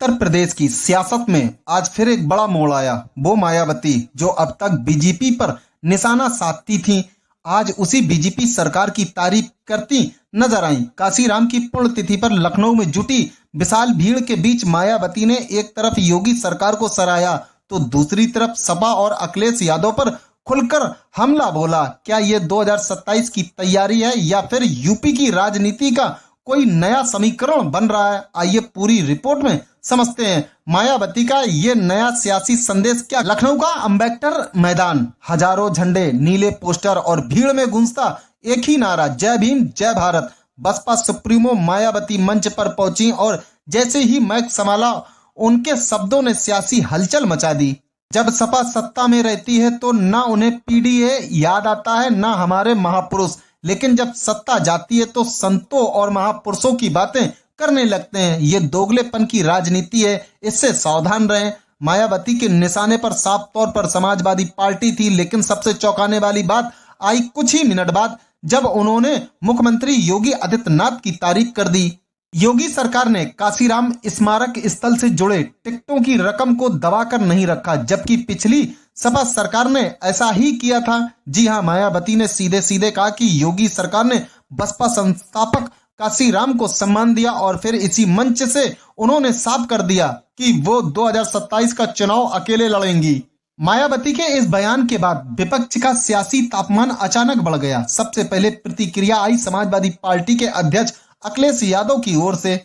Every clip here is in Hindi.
उत्तर प्रदेश की सियासत में आज फिर एक बड़ा मोड़ आया। वो मायावती जो अब तक बीजेपी पर निशाना साधती थीं, आज उसी बीजेपी सरकार की तारीफ करती नजर आई। काशीराम की पुण्यतिथि पर लखनऊ में जुटी विशाल भीड़ के बीच मायावती ने एक तरफ योगी सरकार को सराहा तो दूसरी तरफ सपा और अखिलेश यादव पर खुलकर हमला बोला। क्या ये 2027 की तैयारी है या फिर यूपी की राजनीति का कोई नया समीकरण बन रहा है? आइए पूरी रिपोर्ट में समझते हैं मायावती का ये नया सियासी संदेश क्या। लखनऊ का अंबेडकर मैदान, हजारों झंडे, नीले पोस्टर और भीड़ में गूंजता एक ही नारा, जय भीम जय भारत। बसपा सुप्रीमो मायावती मंच पर पहुंची और जैसे ही माइक संभाला उनके शब्दों ने सियासी हलचल मचा दी। जब सपा सत्ता में रहती है तो ना उन्हें पीडीए याद आता है ना हमारे महापुरुष, लेकिन जब सत्ता जाती है तो संतों और महापुरुषों की बातें करने लगते हैं। ये दोगलेपन की राजनीति है, इससे सावधान रहें। मायावती के निशाने पर साफ तौर पर समाजवादी पार्टी थी, लेकिन सबसे चौंकाने वाली बात आई कुछ ही मिनट बाद जब उन्होंने मुख्यमंत्री योगी आदित्यनाथ की तारीफ कर दी। योगी सरकार ने काशीराम स्मारक स्थल से जुड़े टिकटों की रकम को दबाकर नहीं रखा, जबकि पिछली सपा सरकार ने ऐसा ही किया था। जी हां, मायावती ने सीधे सीधे कहा कि योगी सरकार ने बसपा संस्थापक काशीराम को सम्मान दिया और फिर इसी मंच से उन्होंने साफ कर दिया कि वो 2027 का चुनाव अकेले लड़ेंगी। मायावती के इस बयान के बाद विपक्ष का सियासी तापमान अचानक बढ़ गया। सबसे पहले प्रतिक्रिया आई समाजवादी पार्टी के अध्यक्ष अखिलेश यादव की ओर से।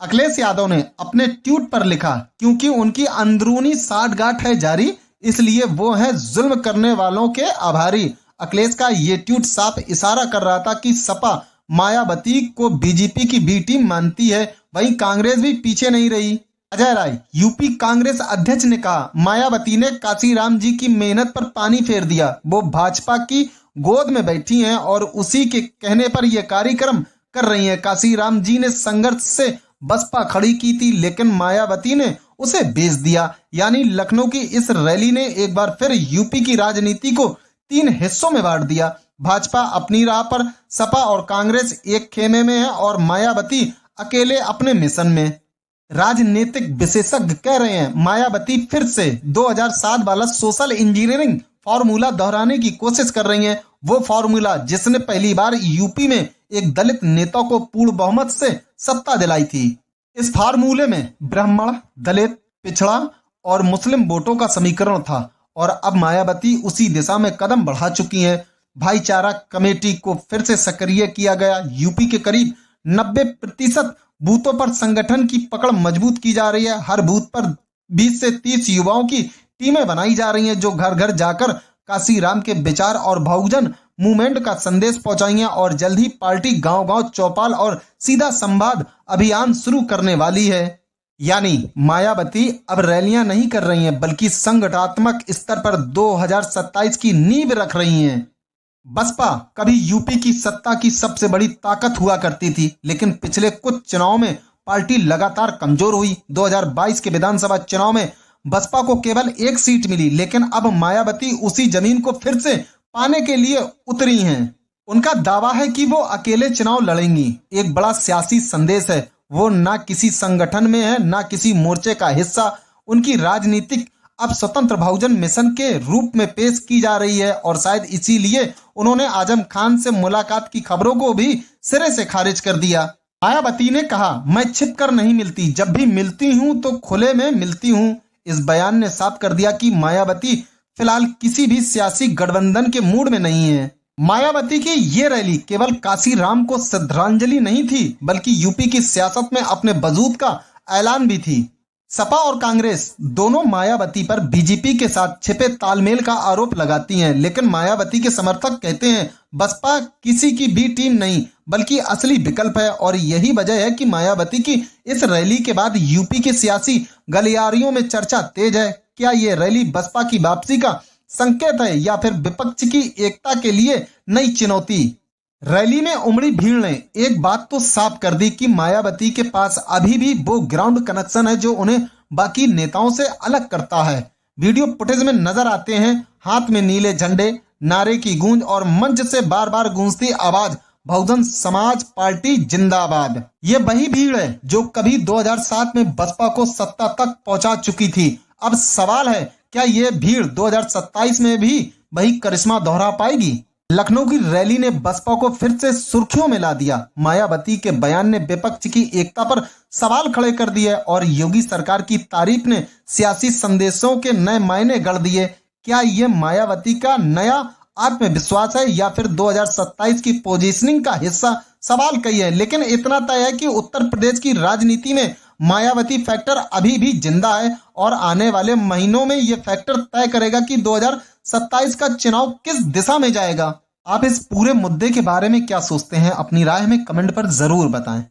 अखिलेश यादव ने अपने ट्वीट पर लिखा, क्योंकि उनकी अंदरूनी साठगांठ है जारी, इसलिए वो है जुल्म करने वालों के आभारी। अखिलेश का ये ट्वीट साफ इशारा कर रहा था कि सपा मायावती को बीजेपी की बी टीम मानती है, वहीं कांग्रेस भी पीछे नहीं रही। अजय राय, यूपी कांग्रेस अध्यक्ष ने कहा, मायावती ने काशीराम जी की मेहनत पर पानी फेर दिया। वो भाजपा की गोद में बैठी हैं और उसी के कहने पर यह कार्यक्रम कर रही हैं। काशीराम जी ने संघर्ष से बसपा खड़ी की थी, लेकिन मायावती ने उसे बेच दिया। यानी लखनऊ की इस रैली ने एक बार फिर यूपी की राजनीति को 3 हिस्सों में बांट दिया। भाजपा अपनी राह पर, सपा और कांग्रेस एक खेमे में है और मायावती अकेले अपने मिशन में। राजनीतिक विशेषज्ञ कह रहे हैं मायावती फिर से 2007 वाला सोशल इंजीनियरिंग फॉर्मूला दोहराने की कोशिश कर रही हैं। वो फॉर्मूला जिसने पहली बार यूपी में एक दलित नेता को पूर्ण बहुमत से सत्ता दिलाई थी। इस फार्मूले में ब्राह्मण, दलित, पिछड़ा और मुस्लिम वोटों का समीकरण था और अब मायावती उसी दिशा में कदम बढ़ा चुकी हैं। भाईचारा कमेटी को फिर से सक्रिय किया गया। यूपी के करीब 90% बूथों पर संगठन की पकड़ मजबूत की जा रही है। हर बूथ पर 20 से 30 युवाओं की टीमें बनाई जा रही हैं जो घर घर जाकर काशीराम के विचार और बहुजन मूवमेंट का संदेश पहुंचाएंगे और जल्द ही पार्टी गांव-गांव चौपाल और सीधा संवाद अभियान शुरू करने वाली है। यानी मायावती अब रैलियां नहीं कर रही हैं, बल्कि संगठनात्मक स्तर पर 2027 की नींव रख रही हैं। बसपा कभी यूपी की सत्ता की सबसे बड़ी ताकत हुआ करती थी, लेकिन पिछले कुछ चुनाव में पार्टी लगातार कमजोर हुई। 2022 के विधानसभा चुनाव में बसपा को केवल 1 सीट मिली, लेकिन अब मायावती उसी जमीन को फिर से पाने के लिए उतरी हैं। उनका दावा है कि वो अकेले चुनाव लड़ेंगी। एक बड़ा सियासी संदेश है, वो ना किसी संगठन में है ना किसी मोर्चे का हिस्सा। उनकी राजनीतिक अब स्वतंत्र बहुजन मिशन के रूप में पेश की जा रही है और शायद इसीलिए उन्होंने आजम खान से मुलाकात की खबरों को भी सिरे से खारिज कर दिया। मायावती ने कहा, मैं छिप कर नहीं मिलती, जब भी मिलती हूं तो खुले में मिलती हूं। इस बयान ने साफ कर दिया कि मायावती फिलहाल किसी भी सियासी गठबंधन के मूड में नहीं है। मायावती की ये रैली केवल काशीराम को श्रद्धांजलि नहीं थी, बल्कि यूपी की सियासत में अपने वजूद का ऐलान भी थी। सपा और कांग्रेस दोनों मायावती पर बीजेपी के साथ छिपे तालमेल का आरोप लगाती हैं, लेकिन मायावती के समर्थक कहते हैं बसपा किसी की भी टीम नहीं बल्कि असली विकल्प है और यही वजह है कि मायावती की इस रैली के बाद यूपी के सियासी गलियारियों में चर्चा तेज है। क्या ये रैली बसपा की वापसी का संकेत है या फिर विपक्ष की एकता के लिए नई चुनौती? रैली में उमड़ी भीड़ ने एक बात तो साफ कर दी कि मायावती के पास अभी भी वो ग्राउंड कनेक्शन है जो उन्हें बाकी नेताओं से अलग करता है। वीडियो फुटेज में नजर आते हैं हाथ में नीले झंडे, नारे की गूंज और मंच से बार बार गूंजती आवाज बहुजन समाज पार्टी जिंदाबाद। ये वही भीड़ है जो कभी 2007 में बसपा को सत्ता तक पहुंचा चुकी थी। अब सवाल है, क्या ये भीड़ 2027 में भी वही करिश्मा दोहरा पाएगी? लखनऊ की रैली ने बसपा को फिर से सुर्खियों में ला दिया। मायावती के बयान ने विपक्ष की एकता पर सवाल खड़े कर दिए और योगी सरकार की तारीफ ने सियासी संदेशों के नए मायने गढ़ दिए। क्या ये मायावती का नया आत्मविश्वास है या फिर 2027 की पोजीशनिंग का हिस्सा? सवाल कई है, लेकिन इतना तय है कि उत्तर प्रदेश की राजनीति में मायावती फैक्टर अभी भी जिंदा है और आने वाले महीनों में ये फैक्टर तय करेगा कि 2027 का चुनाव किस दिशा में जाएगा। आप इस पूरे मुद्दे के बारे में क्या सोचते हैं? अपनी राय हमें कमेंट पर जरूर बताएं।